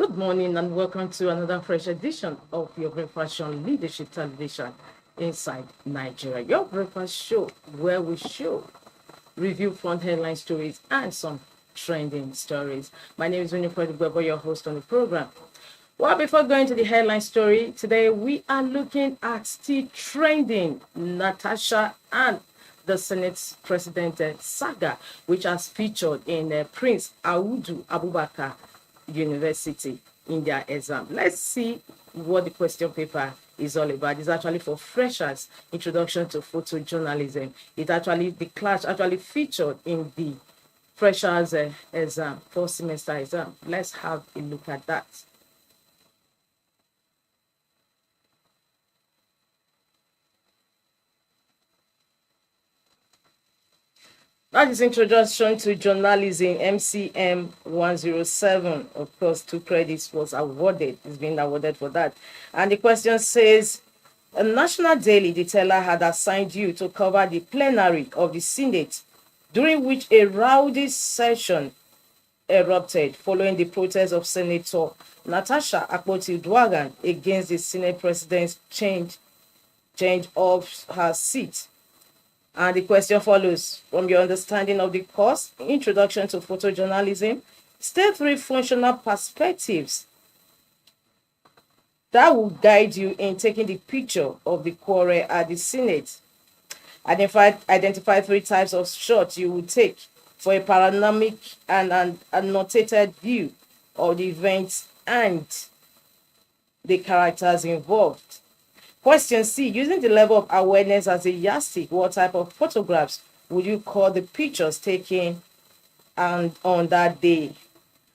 Good morning and welcome to another fresh edition of your breakfast show on Leadership Television inside Nigeria. Your breakfast show where we show review front headline stories and some trending stories. My name is Winifred Gwebo, your host on the program. Well, before going to the headline story, today we are looking at still trending Natasha and the Senate President saga, which has featured in Prince Audu Abubakar University in their exam. Let's see what the question paper is all about. It's actually for freshers, introduction to photojournalism. The class actually featured in the freshers exam, first semester exam. Let's have a look at that. That is Introduction to Journalism, MCM 107. Of course, 2 credits was awarded. It's been awarded for that. And the question says, a national daily detailer had assigned you to cover the plenary of the Senate, during which a rowdy session erupted following the protest of Senator Natasha Akpabio against the Senate President's change of her seat. And the question follows, from your understanding of the course, Introduction to Photojournalism, state 3 functional perspectives that will guide you in taking the picture of the quarrel at the Senate. Identify 3 types of shots you will take for a panoramic and an annotated view of the events and the characters involved. Question C, using the level of awareness as a yardstick, what type of photographs would you call the pictures taken and on that day?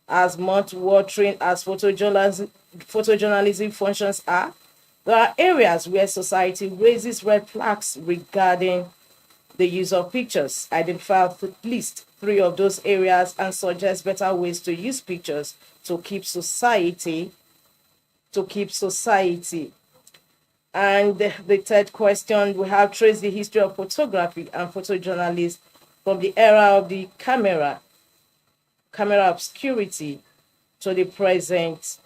As much watering as photojournalism functions are, there are areas where society raises red flags regarding the use of pictures. Identify at least 3 of those areas and suggest better ways to use pictures to keep society. And the 3rd question, we have traced the history of photography and photojournalists from the era of the camera obscurity to the present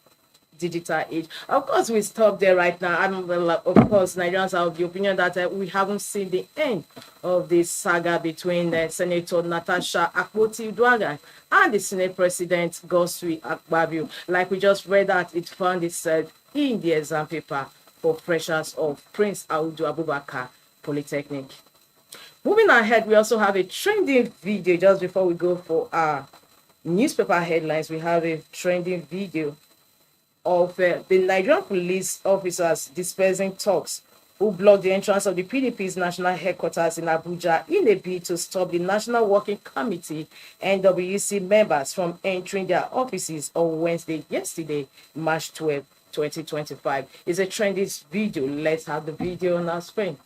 digital age. Of course, we stop there right now. Of course, Nigerians are of the opinion that we haven't seen the end of this saga between Senator Natasha Akpabio and the Senate President Akpabio. Like we just read that, it found itself in the exam paper for freshers of Prince Audu Abubakar Polytechnic. Moving ahead, we also have a trending video. Just before we go for our newspaper headlines, we have a trending video of the Nigerian police officers dispersing thugs who blocked the entrance of the PDP's national headquarters in Abuja in a bid to stop the National Working Committee NWC members from entering their offices on Wednesday, yesterday, March 12, 2025. It's a trendy video. Let's have the video on our screen.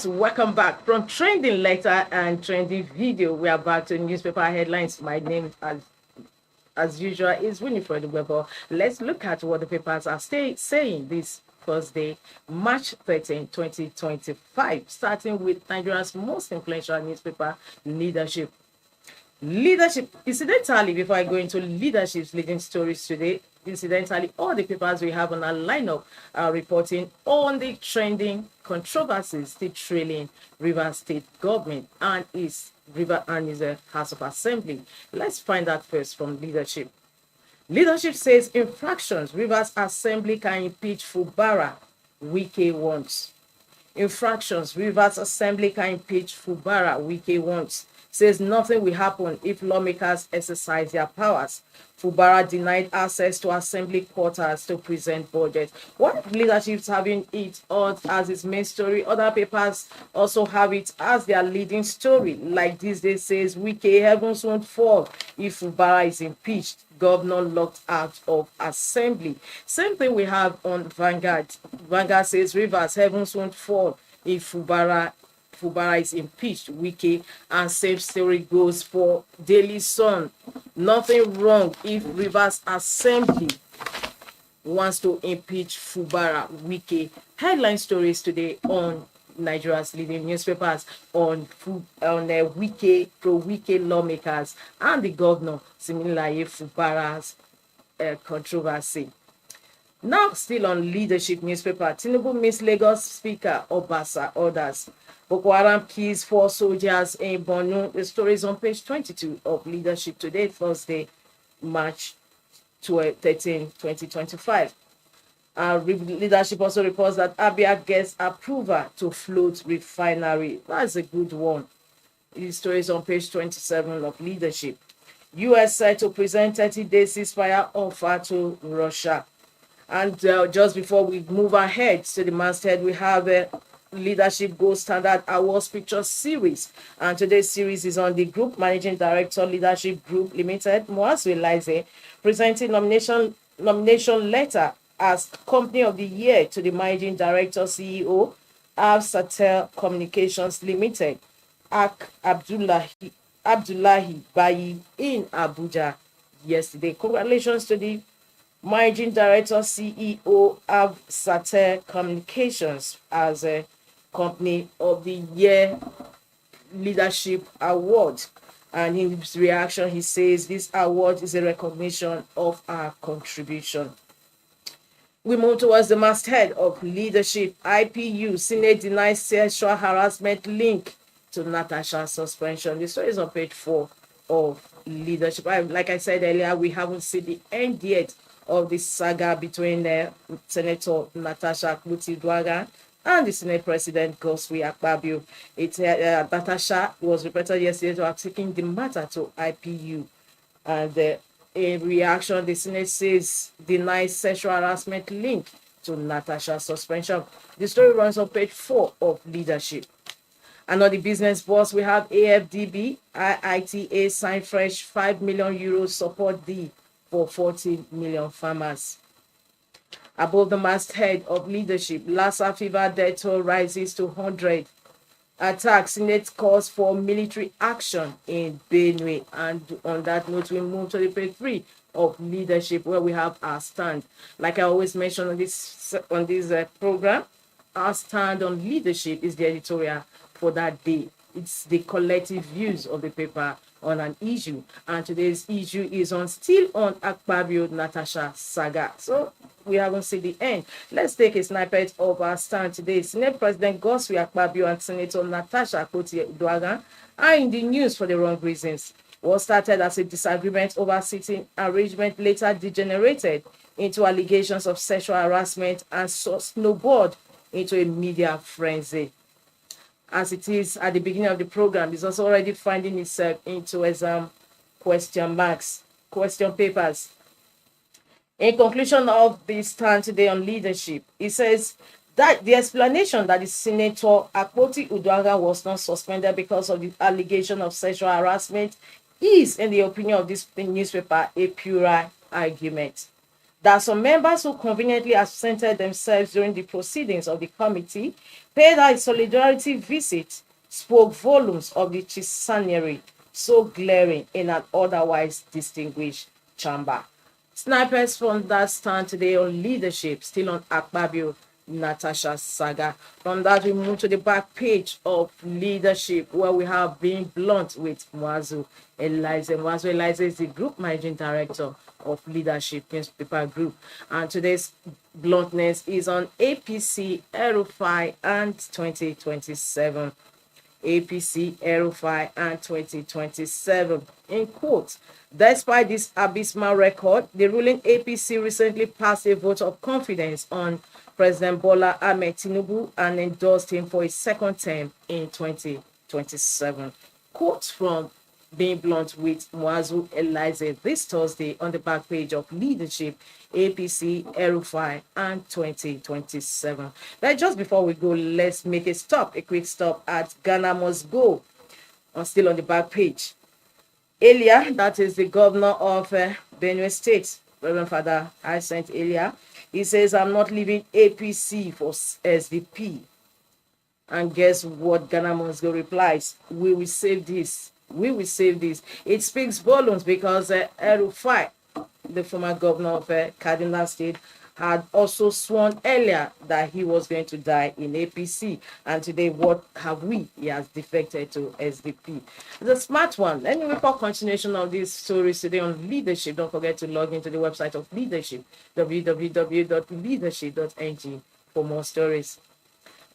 Welcome back from trending letter and trending video. We are back to newspaper headlines. My name, as usual, is Winifred Gwebo. Let's look at what the papers are saying this Thursday, March 13, 2025, starting with Nigeria's most influential newspaper, Leadership. Incidentally, before I go into Leadership's leading stories today, all the papers we have on our lineup are reporting on the trending controversies still trailing Rivers State government and its House of Assembly. Let's find out first from Leadership. Leadership says infractions, Rivers Assembly can impeach Fubara, Wike wants. Infractions, Rivers Assembly can impeach Fubara, Wike wants. says nothing will happen if lawmakers exercise their powers. Fubara denied access to assembly quarters to present budget. What leadership's having it on as its main story, other papers also have it as their leading story. Like this day says, Wike, heavens won't fall if Fubara is impeached. Governor locked out of assembly. Same thing we have on Vanguard. Vanguard says Rivers, heavens won't fall if Fubara is impeached. Wike, and same story goes for Daily Sun. Nothing wrong if Rivers Assembly wants to impeach Fubara. Wike. Headline stories today on Nigeria's leading newspapers on Wike, pro-Wike lawmakers and the governor, similarly Fubara's controversy. Now, still on leadership newspaper, Tinubu meets Lagos Speaker Obasa orders. Boko Haram kills 4 soldiers in Borno. The story is on page 22 of Leadership Today, Thursday, March 13, 2025. Leadership also reports that Abia gets approval to float refinery. That's a good one. The story is on page 27 of Leadership. US set to present 30-day ceasefire offer to Russia. And just before we move ahead to the masthead, we have a Leadership Gold Standard Awards Picture Series. And today's series is on the Group Managing Director, Leadership Group Limited, Muazu Elize, presenting nomination letter as Company of the Year to the Managing Director, CEO, Satel Communications Limited, Abdullahi Bayi in Abuja yesterday. Congratulations to the Managing Director, CEO of Satel Communications as a Company of the Year Leadership Award. And in his reaction, he says this award is a recognition of our contribution. We move towards the masthead of Leadership. IPU, Senate denies sexual harassment link to Natasha suspension. The story is on page 4 of Leadership. Like I said earlier, we haven't seen the end yet of this saga between Senator Natasha Akpabio and the Senate President Akpabio. Natasha was reported yesterday to have taken the matter to IPU, and in reaction, the Senate says denies sexual harassment link to Natasha's suspension. The story runs on page 4 of Leadership. And on the business boss, we have AFDB, IITA sign fresh €5 million support deal for 40 million farmers. Above the masthead of Leadership, Lassa fever death toll rises to 100. Attack, Senate calls for military action in Benue. And on that note, we move to the page 3 of Leadership, where we have our stand. Like I always mention on this program, our stand on leadership is the editorial for that day. It's the collective views of the paper on an issue, and today's issue is still on Akpabio Natasha saga. So we haven't seen the end. Let's take a snippet of our stand today. Senate President Akpabio and Senator Natasha Akpabio are in the news for the wrong reasons. What started as a disagreement over seating arrangement later degenerated into allegations of sexual harassment and snowballed into a media frenzy. As it is at the beginning of the program, it's also already finding itself into exam question papers. In conclusion of this stand today on leadership, it says that the explanation that the Senator Akpabio was not suspended because of the allegation of sexual harassment is, in the opinion of this newspaper, a puerile argument. There are some members who conveniently absented themselves during the proceedings of the committee, paid a solidarity visit, spoke volumes of the chicanery so glaring in an otherwise distinguished chamber. Snipers from that stand today on leadership, still on Akpabio Natasha saga. From that, we move to the back page of leadership, where we have Being Blunt with Muazu Elize. Muazu Elize is the group managing director of Leadership Newspaper Group, and today's bluntness is on APC, El-Rufai, and 2027. APC, El-Rufai, and 2027. In quote, despite this abysmal record, the ruling APC recently passed a vote of confidence on President Bola Ahmed Tinubu and endorsed him for a second term in 2027. Quote from Being Blunt with Muazu Eliza this Thursday on the back page of Leadership, APC, Erufai, and 2027. But just before we go, let's make a quick stop at Ghana Must Go, still on the back page. Elia, that is the governor of Benue State, Reverend Father Hyacinth Elia, he says, I'm not leaving APC for SDP. And guess what Ghana Must Go replies? We will save this. We will save this. It speaks volumes because Erufai, the former governor of Kaduna State, had also sworn earlier that he was going to die in APC. And today, what have we? He has defected to SDP. The smart one. Anyway, for continuation of these stories today on Leadership, don't forget to log into the website of Leadership, www.leadership.ng, for more stories.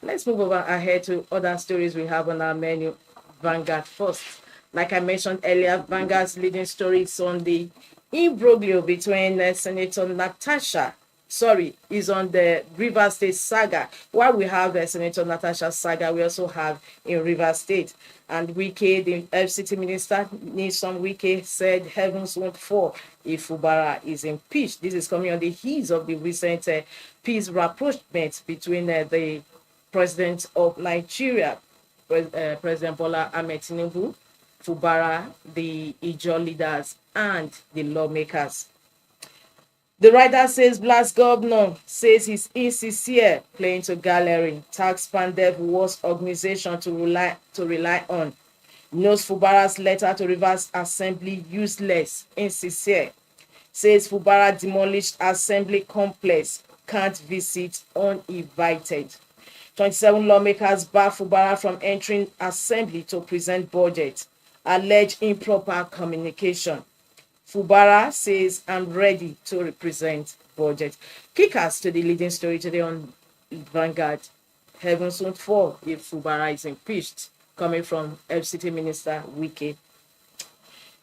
Let's move over ahead to other stories we have on our menu. Vanguard first. Like I mentioned earlier, Vanguard's leading story is on the imbroglio between Senator Natasha. Is on the River State saga. While we have Senator Natasha saga, we also have in River State. And Wike, the FCT minister, Nyesom Wike, said heavens won't fall if Fubara is impeached. This is coming on the heels of the recent peace rapprochement between the President of Nigeria, President Bola Ahmed Tinubu, Fubara, the Ijaw leaders, and the lawmakers. The writer says Blast governor says he's insincere, playing to gallery. Tax Pandev worst organization to rely on. Knows Fubara's letter to Rivers Assembly useless, insincere. Says Fubara demolished Assembly complex, can't visit uninvited. 27 lawmakers bar Fubara from entering Assembly to present budget. Alleged improper communication. Fubara says, I'm ready to represent budget. Kickers to the leading story today on Vanguard. Heavens won't fall if Fubara is impeached, coming from FCT Minister Wike.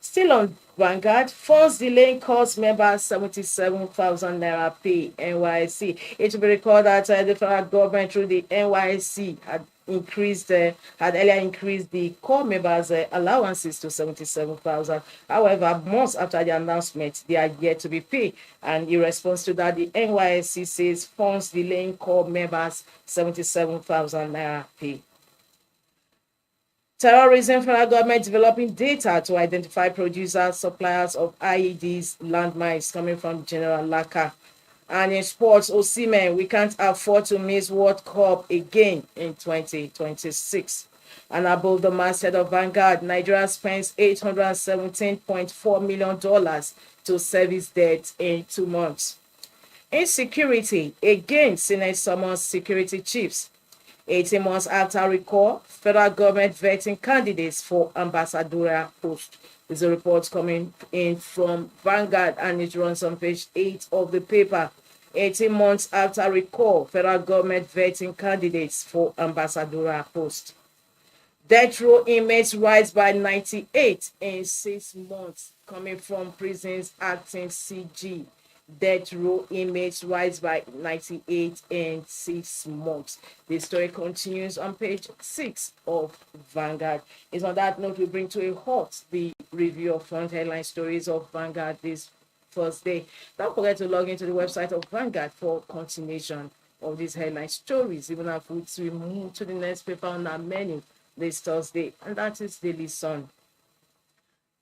Still on Vanguard, funds delaying cost members 77,000 naira pay NYSC. It will be recalled that the federal government through the NYSC had earlier increased the core members' allowances to 77,000. However, months after the announcement, they are yet to be paid. And in response to that, the NYSC says funds delaying core members 77,000 naira pay. Terrorism, federal government developing data to identify producers, suppliers of IEDs, landmines, coming from General Laka. And in sports, Osimhen, we can't afford to miss World Cup again in 2026. And above the masthead of Vanguard, Nigeria spends $817.4 million to service debt in 2 months. Insecurity, again, Senate summons security chiefs. 18 months after recall, federal government vetting candidates for ambassadorial post. There's a report coming in from Vanguard and it runs on page 8 of the paper. 18 months after recall, federal government vetting candidates for ambassadorial post. Death row inmates rise by 98 in 6 months, coming from prisons acting CG. Death row inmates rise by 98 in 6 months. The story continues on page 6 of Vanguard. It's on that note we bring to a halt the review of front headline stories of Vanguard this Thursday. Don't forget to log into the website of Vanguard for continuation of these headline stories, even as we move to the next paper on our menu this Thursday, and that is Daily Sun.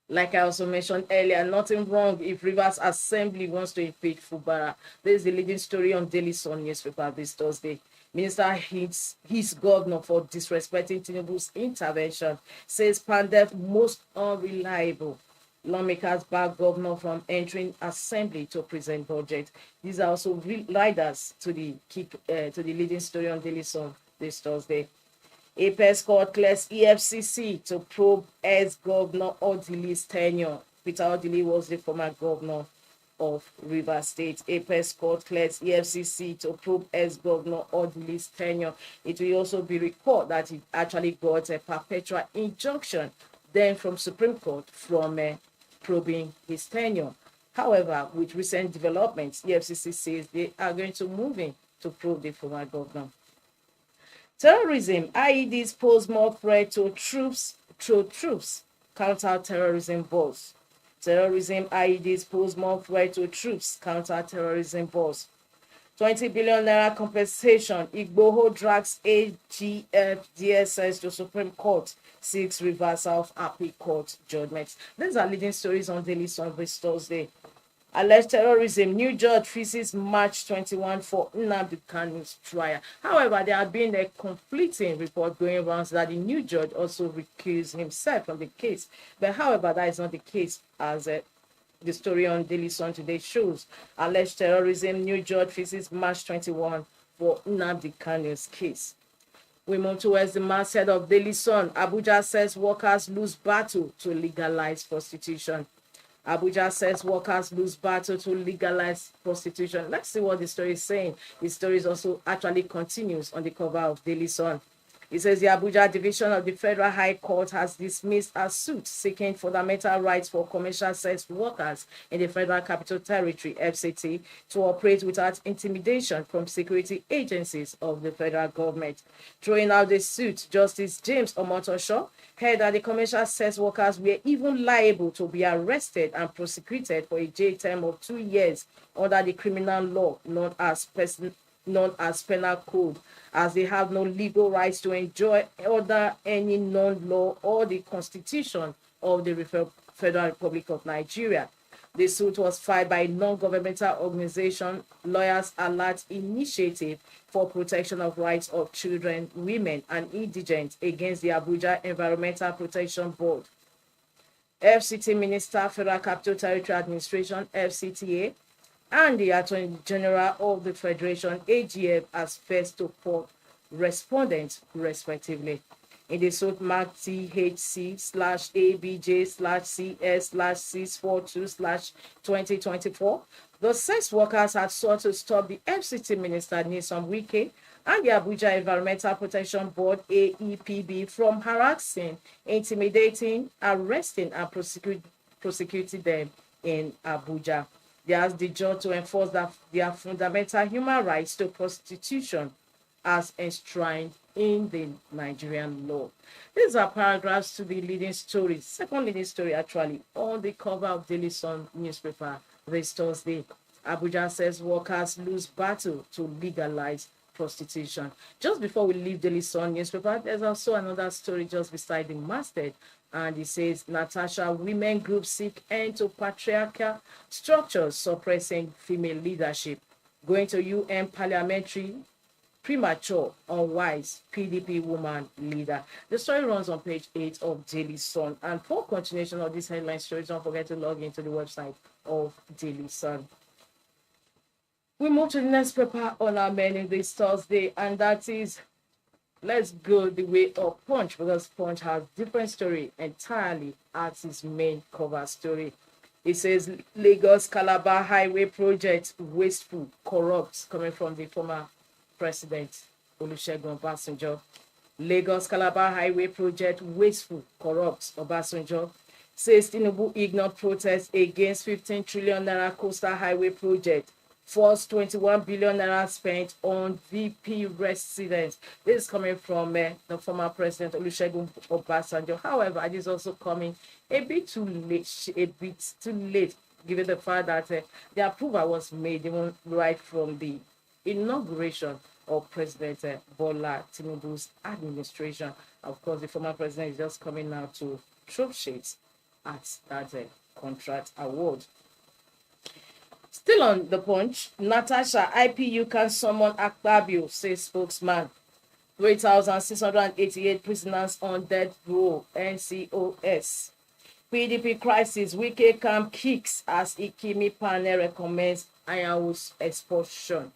Like I also mentioned earlier, nothing wrong if Rivers Assembly wants to impeach Fubara. This is the leading story on Daily Sun newspaper this Thursday. Minister hits his governor for disrespecting Tinubu's intervention, says Pandev most unreliable. Lawmakers bar governor from entering Assembly to present budget. These are also riders to the leading story on Daily Sun this Thursday. Apex Court clears EFCC to probe ex-governor Audu's tenure. Peter Audu was the former governor of Rivers State. Apex Court clears EFCC to probe ex-governor Audu's tenure. It will also be recalled that he actually got a perpetual injunction then from Supreme Court from probing his tenure. However, with recent developments, EFCC says they are going to move in to probe the former governor. Terrorism, IEDs pose more threat to throw troops, counter-terrorism boss. Terrorism IEDs pose more threat to troops, counter-terrorism boss. 20 billion naira compensation. Igboho drags AGF DSS to Supreme Court, seeks reversal of Appeal Court judgment. These are leading stories on Daily Sun this Thursday. Alleged terrorism. New judge faces March 21 for Nnamdi Kanu's trial. However, there had been a conflicting report going around that the new judge also recused himself from the case. But however, that is not the case, as the story on Daily Sun today shows. Alleged terrorism. New judge faces March 21 for Nnamdi Kanu's case. We move towards the masthead of Daily Sun. Abuja says workers lose battle to legalize prostitution. Abuja says workers lose battle to legalize prostitution. Let's see what the story is saying. The story is also actually continues on the cover of Daily Sun. It says the Abuja division of the Federal High Court has dismissed a suit seeking fundamental rights for commercial sex workers in the Federal Capital Territory, FCT, to operate without intimidation from security agencies of the federal government. Throwing out the suit, Justice James Omotosho held that the commercial sex workers were even liable to be arrested and prosecuted for a jail term of 2 years under the criminal law known as penal code, as they have no legal rights to enjoy under any non-law or the constitution of the Federal Republic of Nigeria. The suit was filed by a non-governmental organization, Lawyers Alert Initiative for Protection of Rights of Children, Women, and Indigents against the Abuja Environmental Protection Board. FCT Minister, Federal Capital Territory Administration, FCTA, and the Attorney General of the Federation, AGF, as first to court respondents, respectively. In the suit marked THC/ABJ/CS/642/2024, the sex workers had sought to stop the FCT Minister, Wike, and the Abuja Environmental Protection Board, AEPB, from harassing, intimidating, arresting, and prosecuting them in Abuja. They asked the judge to enforce their fundamental human rights to prostitution as enshrined in the Nigerian law. These are paragraphs to the leading story, second leading story actually, on the cover of Daily Sun newspaper this Thursday. Abuja says workers lose battle to legalize prostitution. Just before we leave Daily Sun newspaper, there's also another story just beside the masthead, and it says Natasha, women groups seek end to patriarchal structures suppressing female leadership. Going to UN parliamentary premature, unwise PDP woman leader. The story runs on page 8 of Daily Sun. And for continuation of this headline story, don't forget to log into the website of Daily Sun. We move to the next paper on our menu this Thursday, and that is, let's go the way of Punch, because Punch has different story entirely as its main cover story. It says Lagos Calabar Highway Project wasteful, corrupt, coming from the former President Olusegun Obasanjo. Lagos Calabar Highway Project wasteful, corrupt, Obasanjo says Tinubu ignored protests against 15 trillion naira coastal highway project, forced 21 billion naira spent on VP residents. This is coming from the former President Olusegun Obasanjo. However, it is also coming a bit too late, given the fact that the approval was made even right from the inauguration of President Bola Tinubu's administration. Of course, the former president is just coming now to throw shades at that contract award. Still on the Punch, Natasha, IPU can summon Akpabio, says spokesman. 3,688 prisoners on death row, NCOS. PDP crisis, Wike camp kicks as Ikimi panel recommends Ayahu's expulsion.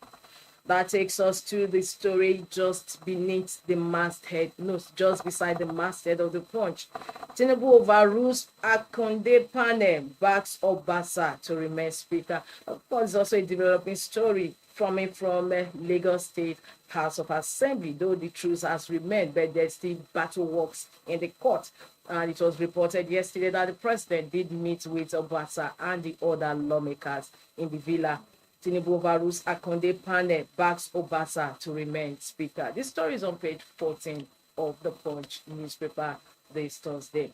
That takes us to the story just beneath the masthead, no, just beside the masthead of the Punch. Tinubu overrules Akonde panel, backs Obasa to remain speaker. Of course, also a developing story from Lagos State House of Assembly, though the truth has remained, but there's still battle works in the court. And it was reported yesterday that the president did meet with Obasa and the other lawmakers in the villa. Tinubu overrules Akonde panel, backs Obasa to remain speaker. This story is on page 14 of the Punch newspaper this Thursday.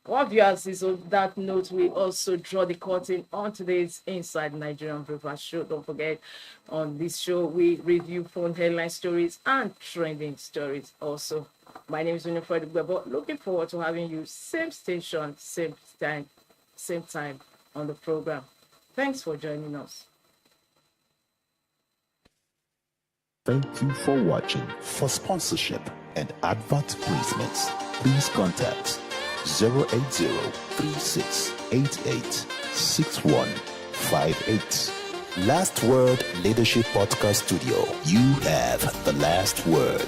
Well, viewers, is on that note, we also draw the curtain on today's Inside Nigerian Breakfast Show. Don't forget, on this show, we review phone headline stories and trending stories also. My name is Winifred Gwebo. Looking forward to having you same station, same time on the program. Thanks for joining us. Thank you for watching. For sponsorship and advert placements, please contact 080-3688-6158. Last Word Leadership Podcast Studio. You have the last word.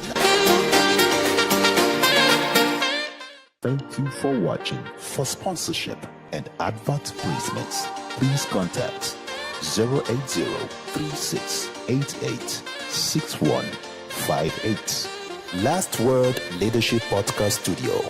Thank you for watching. For sponsorship and advert placements, please contact 080-3688-6158. Last Word Leadership Podcast Studio.